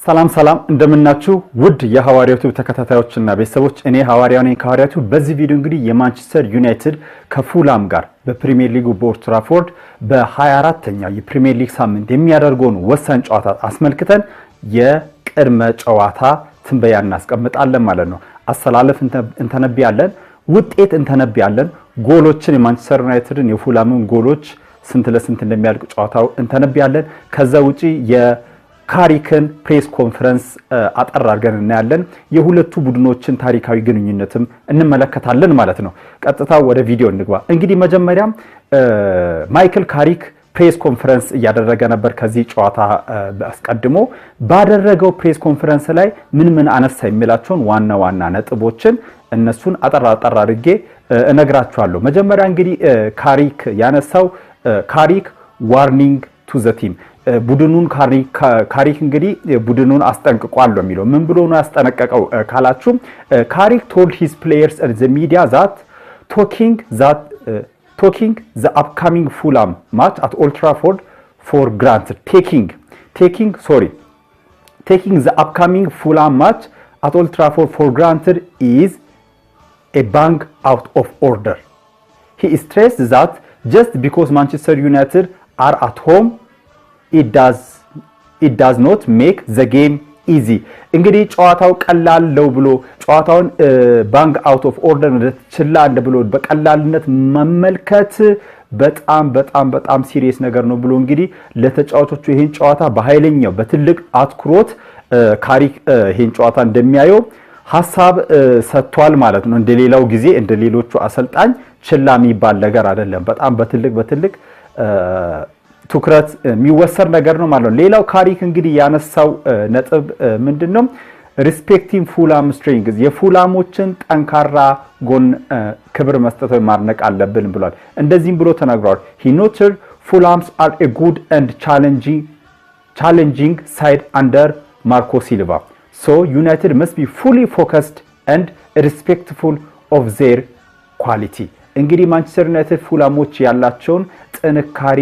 ሰላም እንደምናችሁ ውድ የሐዋሪያቱ ተከታታዮችና ቤተሰቦች እኔ ሐዋሪያው ነኝ ከሐዋሪያቱ በዚህ ቪዲዮ እንግዲህ የማንቸስተር ዩናይትድ ከፉላም ጋር በፕሪሚየር ሊጉ በኦልድ ትራፎርድ በ24ኛው የፕሪሚየር ሊግ ሳምንት የሚያደርገውን ወሳኝ ጨዋታ አስመልክተን የቅድመ ጨዋታ ትንበያ እናስቀምጣለን ማለት ነው። አሰላለፍ እንተነብያለን፣ ውጤት እንተነብያለን፣ ጎሎችን የማንቸስተር ዩናይትድን የፉላምን ጎሎች ስንት ለስንት እንደሚያልቅ ጨዋታው እንተነብያለን። ከዛ ውጪ ካሪክን ፕሬስ ኮንፈረንስ አጠር አድርገን እናያለን። የሁለቱ ቡድኖችን ታሪካዊ ግንኙነትም እንመለከታለን ማለት ነው። ቀጥታ ወደ ቪዲዮ እንግባ። እንግዲህ መጀመሪያ ማይክል ካሪክ ፕሬስ ኮንፈረንስ እያደረገ ነበር። ከዚህ ጨዋታ አስቀድሞ ባደረገው ፕሬስ ኮንፈረንስ ላይ ምን አነሳ የሚላቸውን ዋና ነጥቦችን እነሱን አጠር አድርጌ እነግራችኋለሁ። መጀመሪያ እንግዲህ ካሪክ ያነሳው ካሪክ ዋርኒንግ ቱ ዘ ቲም ቡድኑን ካሪክ እንግዲህ ቡድኑን አስጠንቅቋል ነው የሚለው። ምን ብሎ ነው ያስጠነቀቀው ካላችሁ ካሪክ told his players and the media that taking the upcoming Fulham match at Old Trafford for granted taking the upcoming Fulham match at Old Trafford for granted is a bang out of order. He stressed that just because Manchester United are at home it does not make the game easy. እንግዲህ ጨዋታው ቀላል ነው ብሎ ጨዋታውን ባንግ አውት ኦፍ ኦርደር ችላ እንደ ብሎ በቀላልነት መመልከት በጣም ሲሪየስ ነገር ነው ብሎ እንግዲህ ለተጫዋቾቹ ይሄን ጨዋታ በኃይለኛው በትልቅ አትኩሮት ካሪክ ይሄን ጨዋታ እንደሚያየው ሐሳብ ሰጥቷል ማለት ነው። እንደሌላው ጊዜ እንደሌሎቹ አሰልጣኝ ችላ የሚባል ነገር አይደለም። በጣም በትልቅ ትኩረት የሚወሰድ ነገር ነው ማለት ነው። ሌላው ካሪክ እንግዲህ ያነሳው ነጥብ ምንድነው? ሪስፔክቲንግ ፉላም ስትሬንግዝ የፉላሞችን ጠንካራ ጎን ክብር መስጠት ወይ ማድነቅ አለብን ብሏል። እንደዚህም ብሎ ተናግሯል። he noted fulhams are a good and challenging side under Marco Silva, so United must be fully focused and respectful of their quality. እንግዲህ ማንቸስተር ዩናይትድ ፉላሞች ያላቸውን ጥንካሬ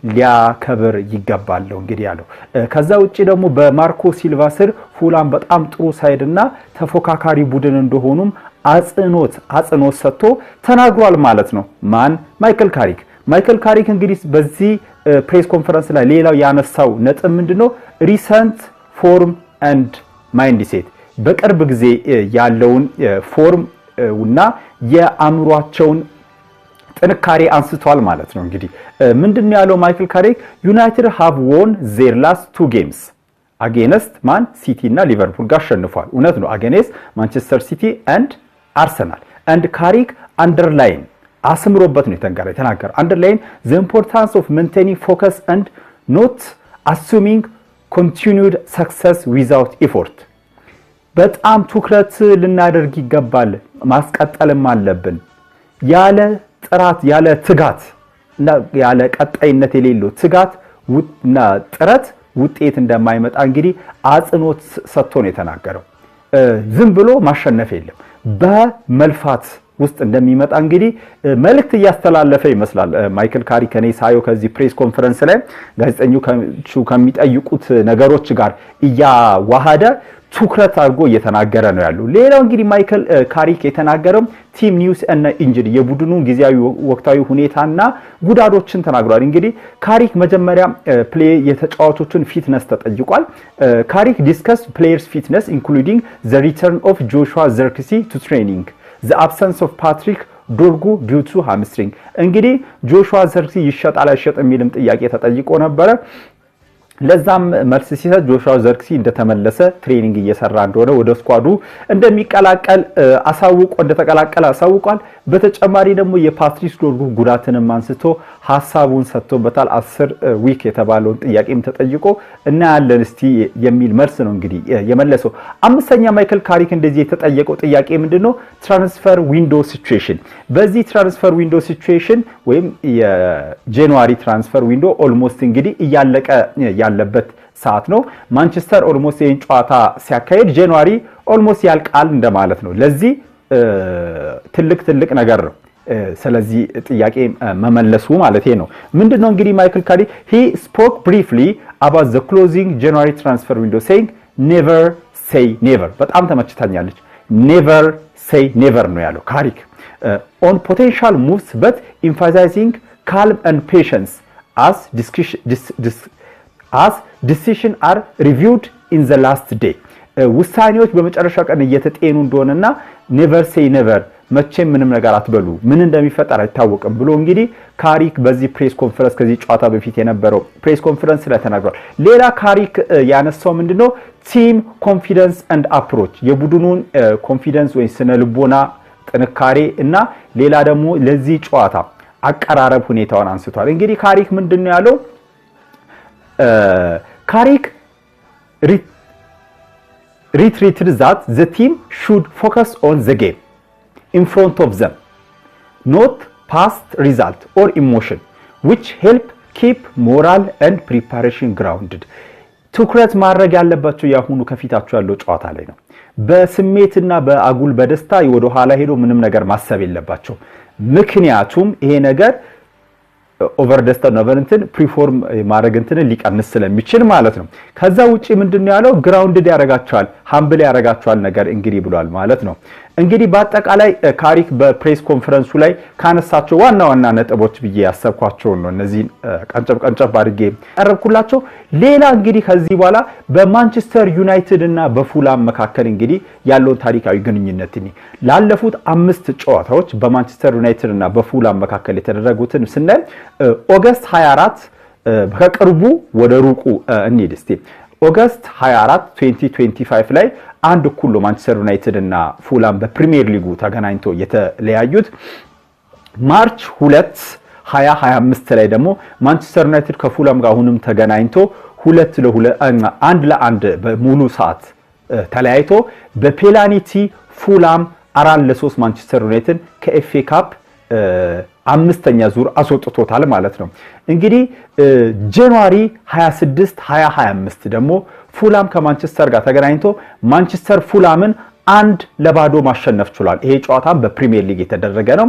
ሊያከብር ይገባል እንግዲህ ያለው። ከዛ ውጪ ደግሞ በማርኮ ሲልቫ ስር ፉላም በጣም ጥሩ ሳይድና ተፎካካሪ ቡድን እንደሆኑም አጽኖት ሰጥቶ ተናግሯል ማለት ነው። ማን? ማይክል ካሪክ እንግዲህ በዚህ ፕሬስ ኮንፈረንስ ላይ ሌላው ያነሳው ነጥብ ምንድነው? ሪሰንት ፎርም ኤንድ ማይንድሴት በቅርብ ጊዜ ያለውን ፎርም እና የአእምሯቸውን ጥንካሬ አንስቷል ማለት ነው። እንግዲህ ምንድነው ያለው ማይክል ካሪክ? ዩናይትድ ሃቭ won their last 2 games against ማን ሲቲ እና ሊቨርፑል ጋር አሸንፏል። እውነት ነው፣ against ማንቸስተር ሲቲ and አርሰናል and ካሪክ አንደርላይን አስምሮበት ነው የተናገረው። አንደርላይን the importance of maintaining focus and not assuming continued success without effort በጣም ትኩረት ልናደርግ ይገባል፣ ማስቀጠልም አለብን ያለ ጥራት ያለ ትጋት እና ያለ ቀጣይነት የሌለው ትጋት እና ጥረት ውጤት እንደማይመጣ እንግዲህ አጽኖት ሰጥቶ ነው የተናገረው። ዝም ብሎ ማሸነፍ የለም በመልፋት ውስጥ እንደሚመጣ እንግዲህ መልእክት እያስተላለፈ ይመስላል ማይክል ካሪክ። እኔ ሳየው ከዚህ ፕሬስ ኮንፈረንስ ላይ ጋዜጠኞቹ ከሚጠይቁት ነገሮች ጋር እያዋሃደ ትኩረት አድርጎ እየተናገረ ነው ያለው። ሌላው እንግዲህ ማይክል ካሪክ የተናገረው ቲም ኒውስ እና ኢንጁሪ የቡድኑን ጊዜያዊ ወቅታዊ ሁኔታና ጉዳቶችን ተናግሯል። እንግዲህ ካሪክ መጀመሪያ የተጫዋቾችን ፊትነስ ተጠይቋል። ካሪክ ዲስከስ ፕሌየርስ ፊትነስ ኢንክሉዲንግ ዘ ሪተርን ኦፍ ጆሹዋ ዘርክሲ ቱ ትሬኒንግ ዘ አብሰንስ ኦፍ ፓትሪክ ዶርጉ ዲው ቱ ሃምስትሪንግ። እንግዲህ ጆሹዋ ዘርክሲ ይሸጣል አይሸጥ የሚልም ጥያቄ ተጠይቆ ነበረ። ለዛም መልስ ሲሰጥ ጆሹዋ ዘርክሲ እንደተመለሰ ትሬኒንግ እየሰራ እንደሆነ ወደ ስኳዱ እንደሚቀላቀል አሳውቋል። በተጨማሪ ደግሞ የፓትሪክ ዶርጉ ጉዳትንም አንስቶ ሐሳቡን ሰጥቶበታል። 10 ዊክ የተባለውን ጥያቄም ተጠይቆ እና ያለን እስቲ የሚል መልስ ነው እንግዲህ የመለሰው። አምስተኛ ማይክል ካሪክ እንደዚህ የተጠየቀው ጥያቄ ምንድነው? ትራንስፈር ዊንዶ ሲቹዌሽን። በዚህ ትራንስፈር ዊንዶ ሲቹዌሽን ወይም የጃንዋሪ ትራንስፈር ዊንዶ ኦልሞስት እንግዲህ እያለቀ ያለበት ሰዓት ነው። ማንቸስተር ኦልሞስት ይሄን ጨዋታ ሲያካሄድ ጃንዋሪ ኦልሞስት ያልቃል እንደማለት ነው። ለዚህ ትልቅ ነገር ነው። ስለዚህ ጥያቄ መመለሱ ማለት ነው። ምንድነው እንግዲህ ማይክል ካሪክ he spoke briefly about the closing January transfer window saying ኔቨር ሴይ ኔቨር በጣም ተመችታኛለች። ኔቨር ሴይ ኔቨር ነው ያለው ካሪክ ኦን ፖቴንሻል ሙቭስ በት ኢምፋሳይዚንግ ካልም ኤንድ ፔሸንስ as decision are reviewed in the last day ውሳኔዎች በመጨረሻ ቀን እየተጤኑ እንደሆነና ኔቨር ሴይ ኔቨር መቼም ምንም ነገር አትበሉ ምን እንደሚፈጠር አይታወቅም ብሎ እንግዲህ ካሪክ በዚህ ፕሬስ ኮንፈረንስ ከዚህ ጨዋታ በፊት የነበረው ፕሬስ ኮንፈረንስ ላይ ተናግሯል። ሌላ ካሪክ ያነሳው ምንድነው ቲም ኮንፊደንስ ኤንድ አፕሮች የቡድኑን ኮንፊደንስ ወይ ስነ ልቦና ጥንካሬ እና ሌላ ደግሞ ለዚህ ጨዋታ አቀራረብ ሁኔታውን አንስቷል። እንግዲህ ካሪክ ምንድነው ያለው ካሪክ retreated that the team should focus on the game in front of them, not past result or emotion, which help keep morale and preparation grounded. ትኩረት ማድረግ ያለባቸው ያሁኑ ከፊታቸው ያለው ጨዋታ ላይ ነው። በስሜትና በአጉል በደስታ ወደ ኋላ ሄዶ ምንም ነገር ማሰብ የለባቸው። ምክንያቱም ይሄ ነገር ኦቨር ደስታ ነቨንትን ፕሪፎርም ማድረግ እንትን ሊቀንስ ስለሚችል ማለት ነው። ከዛ ውጪ ምንድነው ያለው ግራውንድድ ያረጋቸዋል ሃምብል ያረጋቸዋል ነገር እንግዲህ ብሏል ማለት ነው። እንግዲህ በአጠቃላይ ካሪክ በፕሬስ ኮንፈረንሱ ላይ ካነሳቸው ዋና ዋና ነጥቦች ብዬ ያሰብኳቸው ነው እነዚህ ቀንጨብ አድርጌ ያቀርብኩላቸው። ሌላ እንግዲህ ከዚህ በኋላ በማንቸስተር ዩናይትድ እና በፉላም መካከል እንግዲህ ያለው ታሪካዊ ግንኙነት ላለፉት 5 ጨዋታዎች በማንቸስተር ዩናይትድ እና በፉላም መካከል የተደረጉትን ስናይ ኦገስት 24 ከቅርቡ ወደ ሩቁ እንሂድ እስቲ ኦገስት 24 2025 ላይ አንድ እኩል ማንቸስተር ዩናይትድ እና ፉላም በፕሪሚየር ሊጉ ተገናኝቶ የተለያዩት ማርች 2 2025 ላይ ደግሞ ማንቸስተር ዩናይትድ ከፉላም ጋር አሁንም ተገናኝቶ 1-1 በሙሉ ሰዓት ተለያይቶ በፔናልቲ ፉላም 4-3 ማንቸስተር ዩናይትድ ከኤፍኤ ካፕ አምስተኛ ዙር አስወጥቶታል ማለት ነው። እንግዲህ ጃንዋሪ 26 2025 ደግሞ ፉላም ከማንቸስተር ጋር ተገናኝቶ ማንቸስተር ፉላምን 1-0 ማሸነፍ ችሏል። ይሄ ጨዋታም በፕሪሚየር ሊግ የተደረገ ነው።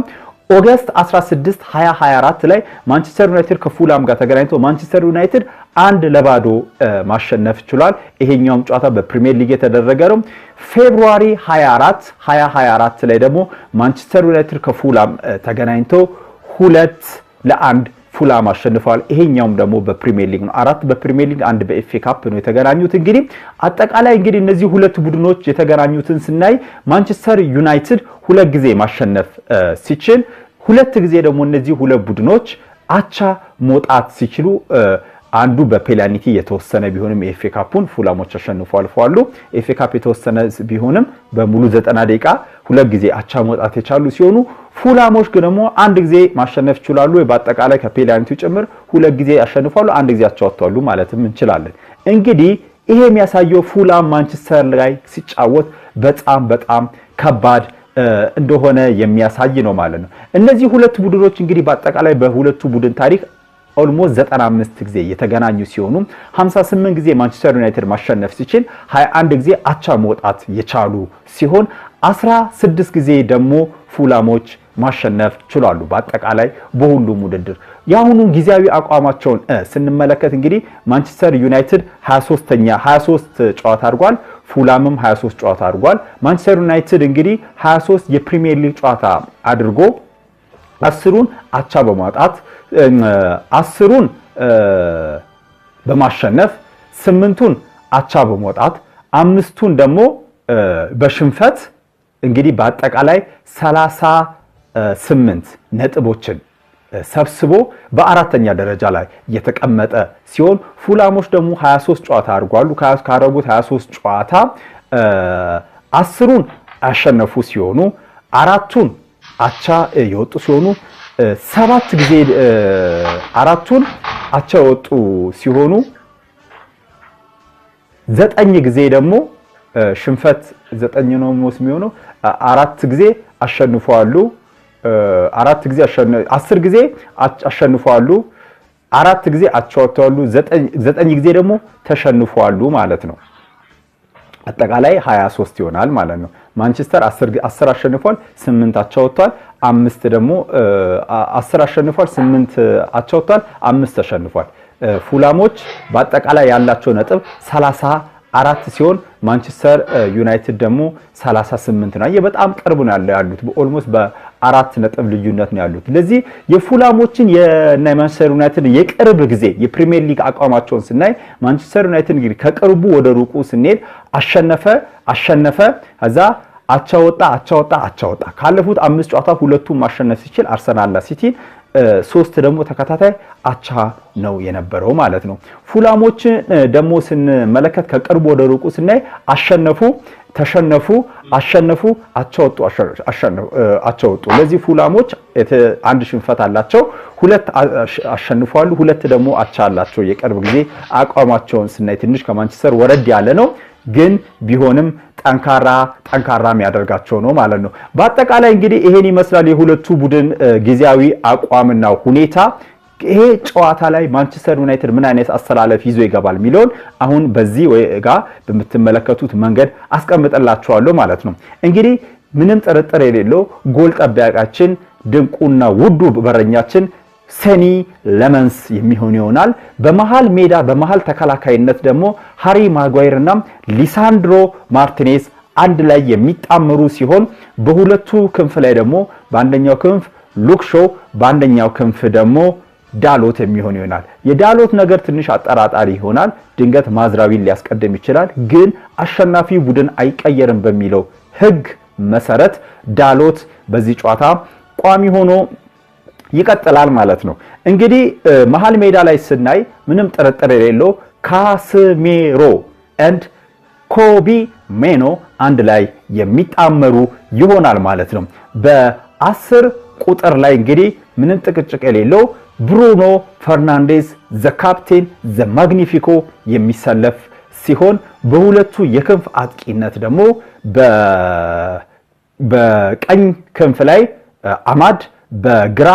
ኦገስት 16 2024 ላይ ማንቸስተር ዩናይትድ ከፉላም ጋር ተገናኝቶ ማንቸስተር ዩናይትድ 1-0 ማሸነፍ ችሏል። ይሄኛውም ጨዋታ በፕሪሚየር ሊግ የተደረገ ነው። ፌብሩዋሪ 24 2024 ላይ ደግሞ ማንቸስተር ዩናይትድ ከፉላም ተገናኝቶ 2-1 ፉላም አሸንፏል። ይሄኛውም ደግሞ በፕሪሚየር ሊግ ነው። 4 በፕሪሚየር ሊግ 1 በኤፍኤ ካፕ ነው የተገናኙት። እንግዲህ አጠቃላይ እንግዲህ እነዚህ ሁለት ቡድኖች የተገናኙትን ስናይ ማንቸስተር ዩናይትድ 2 ጊዜ ማሸነፍ ሲችል 2 ጊዜ ደግሞ እነዚህ ሁለት ቡድኖች አቻ መውጣት ሲችሉ አንዱ በፔናልቲ የተወሰነ ቢሆንም ኤፍኤ ካፑን ፉላሞች አሸንፈው አልፈዋል። ኤፍኤ ካፕ የተወሰነ ቢሆንም በሙሉ 90 ደቂቃ 2 ጊዜ አቻ መውጣት የቻሉ ሲሆኑ ፉላሞች ደግሞ 1 ጊዜ ማሸነፍ ይችላሉ። በአጠቃላይ ከፔናልቲው ጭምር 2 ጊዜ አሸንፈዋል፣ 1 ጊዜ አቻ ወጥተዋል ማለትም እንችላለን። እንግዲህ ይሄ የሚያሳየው ፉላም ማንቸስተር ላይ ሲጫወት በጣም ከባድ እንደሆነ የሚያሳይ ነው ማለት ነው። እነዚህ ሁለት ቡድኖች እንግዲህ በአጠቃላይ በሁለቱ ቡድን ታሪክ ኦልሞስት 95 ጊዜ የተገናኙ ሲሆኑ 58 ጊዜ ማንቸስተር ዩናይትድ ማሸነፍ ሲችል 21 ጊዜ አቻ መውጣት የቻሉ ሲሆን 16 ጊዜ ደግሞ ፉላሞች ማሸነፍ ችሏሉ። በአጠቃላይ በሁሉም ውድድር ያሁኑ ጊዜያዊ አቋማቸውን ስንመለከት እንግዲህ ማንቸስተር ዩናይትድ 23 ጨዋታ አድርጓል፣ ፉላምም 23 ጨዋታ አድርጓል። ማንቸስተር ዩናይትድ እንግዲህ 23 የፕሪሚየር ሊግ ጨዋታ አድርጎ 10ሩን አቻ በማውጣት 10ሩን በማሸነፍ 8ቱን አቻ በመውጣት 5ቱን ደግሞ በሽንፈት እንግዲህ በአጠቃላይ 38 ነጥቦችን ሰብስቦ በአራተኛ ደረጃ ላይ የተቀመጠ ሲሆን ፉላሞች ደግሞ 23 ጨዋታ አድርጓሉ። ካረጉት 23 ጨዋታ 10ሩን አሸነፉ ሲሆኑ 4ቱን አቻ የወጡ ሲሆኑ 7 ጊዜ 4ቱን አቻ የወጡ ሲሆኑ 9 ጊዜ ደግሞ ሽንፈት 9 ነው የሚሆነው 4 ጊዜ አሸንፈዋሉ። 10 ጊዜ አሸንፈዋሉ፣ 4 ጊዜ አቻ ወጥተዋሉ፣ 9 ጊዜ ደግሞ ተሸንፈዋሉ ማለት ነው። አጠቃላይ 23 ይሆናል ማለት ነው። ማንቸስተር 10 አሸንፏል፣ 8 አቻ ወጥቷል፣ 5 ደግሞ 10 አሸንፏል፣ 8 አቻ ወጥቷል፣ 5 ተሸንፏል። ፉላሞች በአጠቃላይ ያላቸው ነጥብ 4 ሲሆን ማንቸስተር ዩናይትድ ደግሞ 38 ነው። በጣም ቅርብ ነው ያሉት በኦልሞስት በ4 ነጥብ ልዩነት ነው ያሉት። ለዚህ የፉላሞችን የማንቸስተር ዩናይትድ የቅርብ ጊዜ የፕሪሚየር ሊግ አቋማቸውን ስናይ ማንቸስተር ዩናይትድ እንግዲህ ከቅርቡ ወደ ሩቁ ስንሄድ አሸነፈ ከዛ አቻወጣ ካለፉት 5 ጨዋታ ሁለቱም ማሸነፍ ሲችል አርሰናልና ሲቲ 3 ደግሞ ተከታታይ አቻ ነው የነበረው ማለት ነው። ፉላሞችን ደግሞ ስንመለከት ከቅርቡ ወደ ሩቁ ስናይ ተሸነፉ አቻወጡ። ለዚህ ፉላሞች አንድ ሽንፈት አላቸው፣ 2 አሸንፈዋል፣ 2 ደግሞ አቻ አላቸው። የቅርብ ጊዜ አቋማቸውን ስናይ ትንሽ ከማንቸስተር ወረድ ያለ ነው፣ ግን ቢሆንም ጠንካራ የሚያደርጋቸው ነው ማለት ነው። በአጠቃላይ እንግዲህ ይሄን ይመስላል የሁለቱ ቡድን ጊዜያዊ አቋምና ሁኔታ። ይሄ ጨዋታ ላይ ማንቸስተር ዩናይትድ ምን አይነት አስተላለፍ ይዞ ይገባል የሚለውን አሁን በዚህ ጋር በምትመለከቱት መንገድ አስቀምጠላችኋለሁ ማለት ነው። እንግዲህ ምንም ጥርጥር የሌለው ጎል ጠባቂያችን ድንቁና ውዱ በረኛችን ሰኒ ለመንስ የሚሆን ይሆናል። በመሃል ሜዳ በመሃል ተከላካይነት ደግሞ ሃሪ ማጓየር እና ሊሳንድሮ ማርቲኔዝ አንድ ላይ የሚጣመሩ ሲሆን በሁለቱ ክንፍ ላይ ደግሞ በአንደኛው ክንፍ ሉክ ሾው በአንደኛው ክንፍ ደግሞ ዳሎት የሚሆን ይሆናል። የዳሎት ነገር ትንሽ አጠራጣሪ ይሆናል። ድንገት ማዝራዊን ሊያስቀድም ይችላል። ግን አሸናፊ ቡድን አይቀየርም በሚለው ሕግ መሰረት ዳሎት በዚህ ጨዋታ ቋሚ ሆኖ ይቀጥላል ማለት ነው። እንግዲህ መሃል ሜዳ ላይ ስናይ ምንም ጥርጥር የሌለው ካስሜሮ ኤንድ ኮቢ ሜኖ አንድ ላይ የሚጣመሩ ይሆናል ማለት ነው። በ10 ቁጥር ላይ እንግዲህ ምንም ጥቅጭቅ የሌለው ብሩኖ ፈርናንዴዝ ዘ ካፕቴን ዘ ማግኒፊኮ የሚሰለፍ ሲሆን በሁለቱ የክንፍ አጥቂነት ደግሞ በቀኝ ክንፍ ላይ አማድ በግራ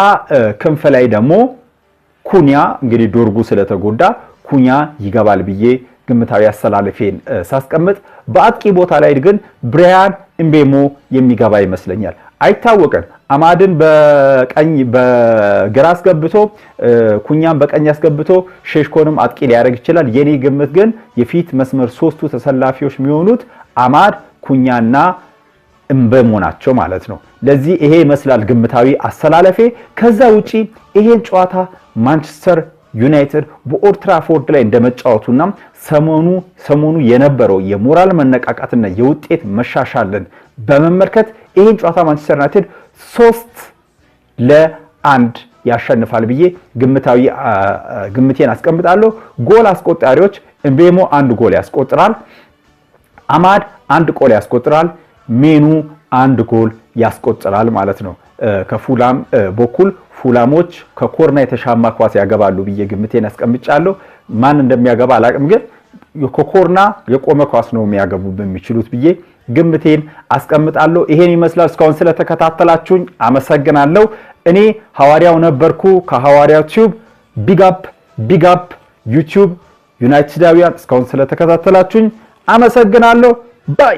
ክንፍ ላይ ደግሞ ኩኒያ እንግዲህ ዶርጉ ስለተጎዳ ኩኒያ ይገባል ብዬ ግምታዊ አሰላለፌን ሳስቀምጥ በአጥቂ ቦታ ላይ ግን ብራያን ኤምቤሞ የሚገባ ይመስለኛል። አይታወቅም። አማድን በግራ አስገብቶ ኩኛን በቀኝ አስገብቶ ሼሽኮንም አጥቂ ሊያደርግ ይችላል። የኔ ግምት ግን የፊት መስመር 3ቱ ተሰላፊዎች የሚሆኑት አማድ ኩኛና ኤምቤሞ ናቸው ማለት ነው። ለዚህ ይሄ ይመስላል ግምታዊ አሰላለፌ። ከዛ ውጪ ይሄን ጨዋታ ማንቸስተር ዩናይትድ በኦልድ ትራፎርድ ላይ እንደመጫወቱና ሰሞኑ የነበረው የሞራል መነቃቃትና የውጤት መሻሻልን በመመልከት ይሄን ጨዋታ ማንቸስተር ዩናይትድ 3-1 ያሸንፋል ብዬ ግምቴን አስቀምጣለሁ። ጎል አስቆጣሪዎች ኤምቤሞ 1 ጎል ያስቆጥራል፣ አማድ 1 ጎል ያስቆጥራል፣ ሜኑ 1 ጎል ያስቆጥራል ማለት ነው። ከፉላም በኩል ፉላሞች ከኮርና የተሻማ ኳስ ያገባሉ ብዬ ግምቴን አስቀምጫለሁ። ማን እንደሚያገባ አላቅም፣ ግን ከኮርና የቆመ ኳስ ነው የሚያገቡ በሚችሉት ብዬ ግምቴን አስቀምጣለሁ። ይሄን ይመስላል። እስካሁን ስለተከታተላችሁኝ አመሰግናለሁ። እኔ ሐዋርያው ነበርኩ ከሐዋርያው ቲዩብ። ቢግ አፕ ዩቲዩብ ዩናይትዳውያን። እስካሁን ስለተከታተላችሁኝ አመሰግናለሁ። ባይ